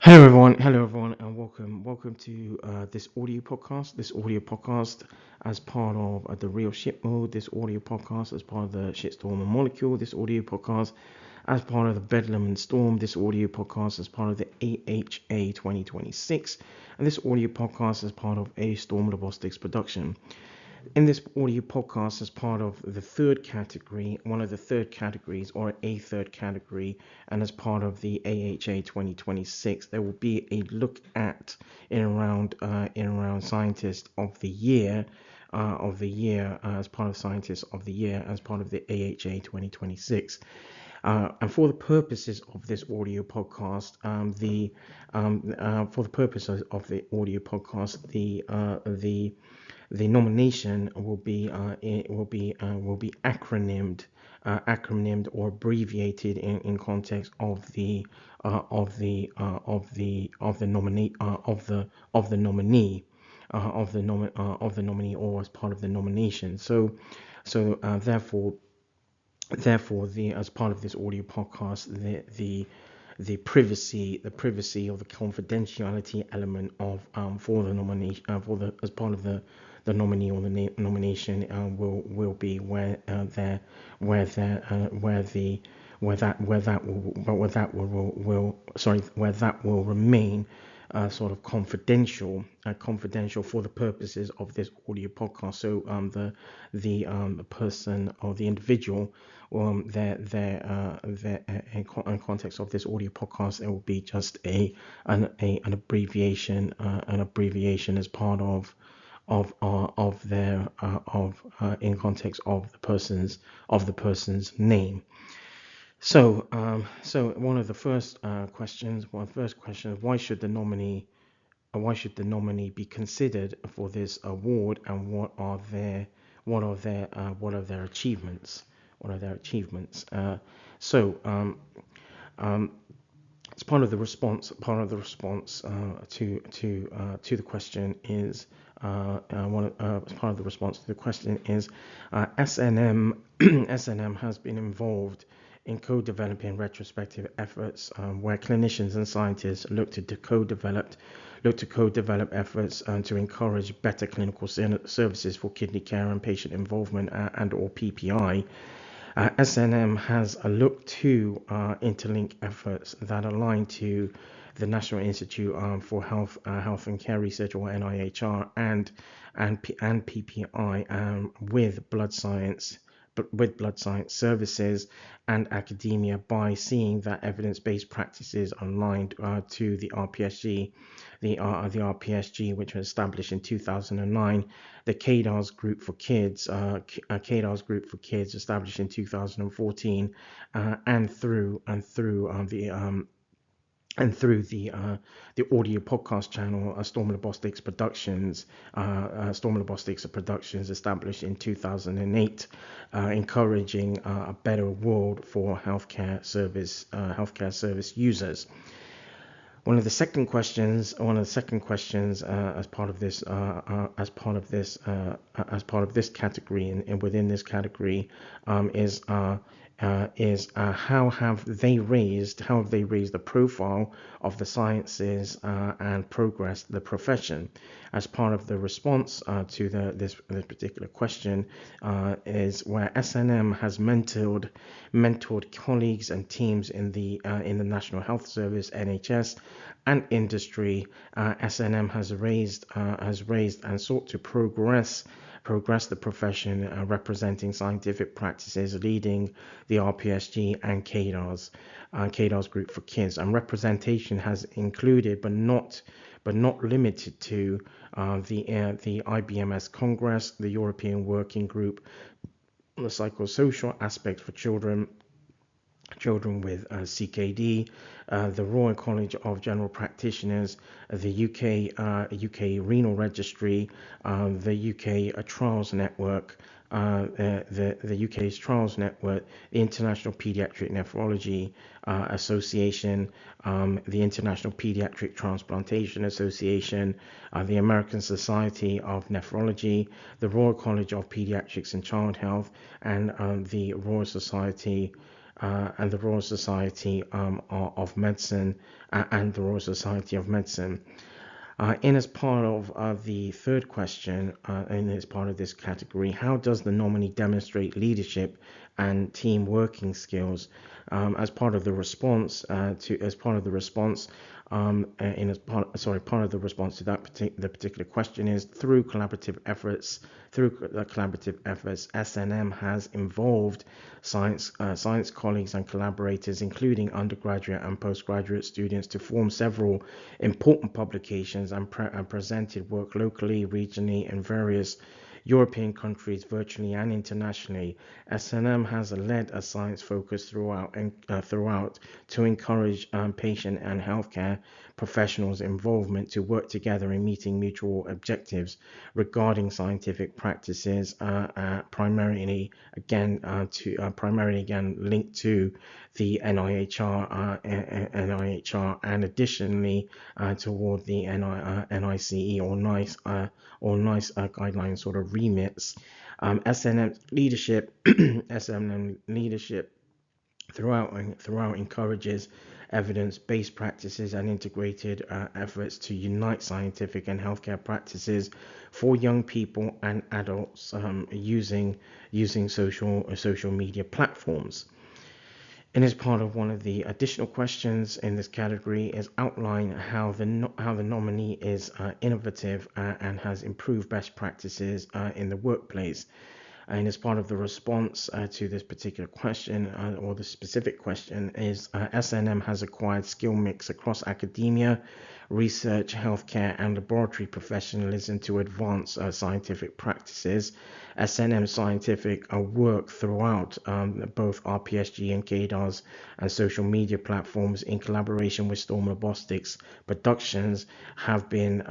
Hello everyone, and welcome to this audio podcast. This audio podcast, as part of the Real Shizmode. This audio podcast, as part of the Shitstorm and Molecule. This audio podcast, as part of the Bedlam and Storm. This audio podcast, as part of the AHA 2026, and this audio podcast, as part of a ZtormLabostix production. In this audio podcast, as part of the third category, one of the third categories, or a third category, and as part of the AHA 2026, there will be a look at in around Scientist of the Year, as part of Scientist of the Year, as part of the AHA 2026. And for the purposes of this audio podcast, the nomination will be acronymed or abbreviated in context of the nominee or as part of the nomination. Therefore, as part of this audio podcast, the privacy of the confidentiality element of for the nomination as part of the nominee or the nomination will be where that will remain sort of confidential for the purposes of this audio podcast. So the person or the individual, in context of this audio podcast, it will be just an abbreviation as part of their in context of the person's name. So one of the first questions, why should the nominee be considered for this award, and what are their achievements? As part of the response to the question is SNM SNM has been involved in co-developing retrospective efforts where clinicians and scientists look to co-develop efforts to encourage better clinical services for kidney care and patient involvement and or PPI. SNM has looked to interlink efforts that align to the National Institute for Health and Care Research, or NIHR, and PPI with blood science services and academia, by seeing that evidence-based practices are aligned to the RPSG, the RPSG, which was established in 2009, the KDARs Group for Kids, established in 2014, and through the audio podcast channel, ZtormLabostix Productions, established in 2008, encouraging a better world for healthcare service users. One of the second questions, as part of this category, and within this category, is how have they raised the profile of the sciences and progressed the profession? As part of the response to this particular question, is where SNM has mentored colleagues and teams in the National Health Service, NHS, and industry. SNM has raised and sought to progress the profession, representing scientific practices, leading the RPSG and KDARs Group for Kids. And representation has included, but not limited to, the IBMS Congress, the European Working Group on the psychosocial aspects for children with CKD, the Royal College of General Practitioners, the UK Renal Registry, the UK Trials Network, the UK's Trials Network, the International Pediatric Nephrology Association, the International Pediatric Transplantation Association, the American Society of Nephrology, the Royal College of Pediatrics and Child Health, and the Royal Society and the Royal Society of Medicine and the Royal Society of Medicine. And as part of the third question, and as part of this category, how does the nominee demonstrate leadership and team working skills? As part of the response part of the response to that particular question is through collaborative efforts. SNM has involved science colleagues and collaborators, including undergraduate and postgraduate students, to form several important publications and presented work locally, regionally, in various European countries, virtually and internationally. SNM has led a science focus throughout to encourage patient and healthcare professionals' involvement to work together in meeting mutual objectives regarding scientific practices, primarily again linked to the NIHR, and additionally toward the NICE or NICE guideline sort of remits. SNM leadership throughout encourages evidence-based practices and integrated efforts to unite scientific and healthcare practices for young people and adults using social media platforms. And as part of one of the additional questions in this category is outline how the nominee is innovative and has improved best practices in the workplace. And as part of the response to this particular question, or the specific question, is SNM has acquired skill mix across academia, research, healthcare, and laboratory professionalism to advance scientific practices. SNM scientific work throughout both RPSG and KDARs and social media platforms, in collaboration with ZtormLabostix Productions, have been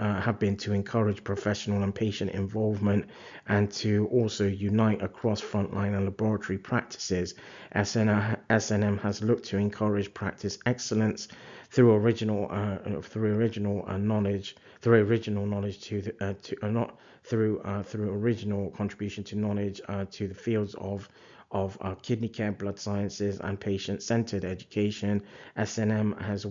to encourage professional and patient involvement and to also unite across frontline and laboratory practices. SNM has looked to encourage practice excellence through original knowledge through original contribution to knowledge to the fields of kidney care, blood sciences, and patient-centered education. SNM's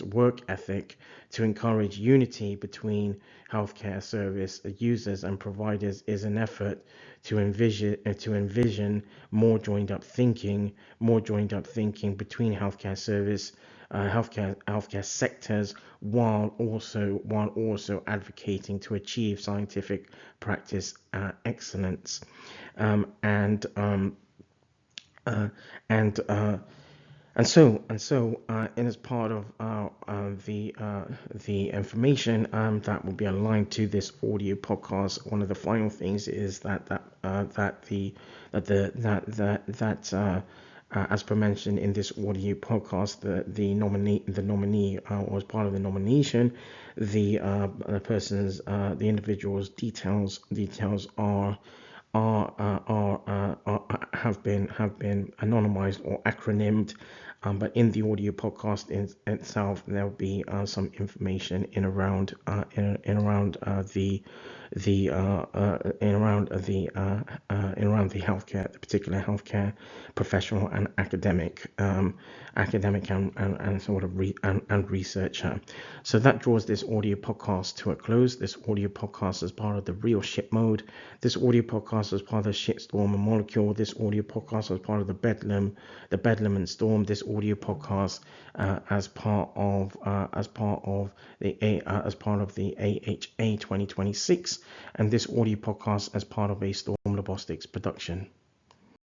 work ethic to encourage unity between healthcare service users and providers is an effort to envision more joined up thinking between healthcare sectors, while also advocating to achieve scientific practice excellence. And as part of the information that will be aligned to this audio podcast, one of the final things is that as per mentioned in this audio podcast, the nominee was part of the nomination. The individual's details have been anonymized or acronymed, but in the audio podcast itself there will be some information in around the healthcare, the particular healthcare professional and academic and sort of researcher. So that draws this audio podcast to a close. This audio podcast is part of the Real Shizmode. This audio podcast is part of the Shitstorm and Molecule. This audio podcast is part of the Bedlam and Storm. This audio podcast as part of the AHA 2026, and this audio podcast as part of a ZtormLabostix production.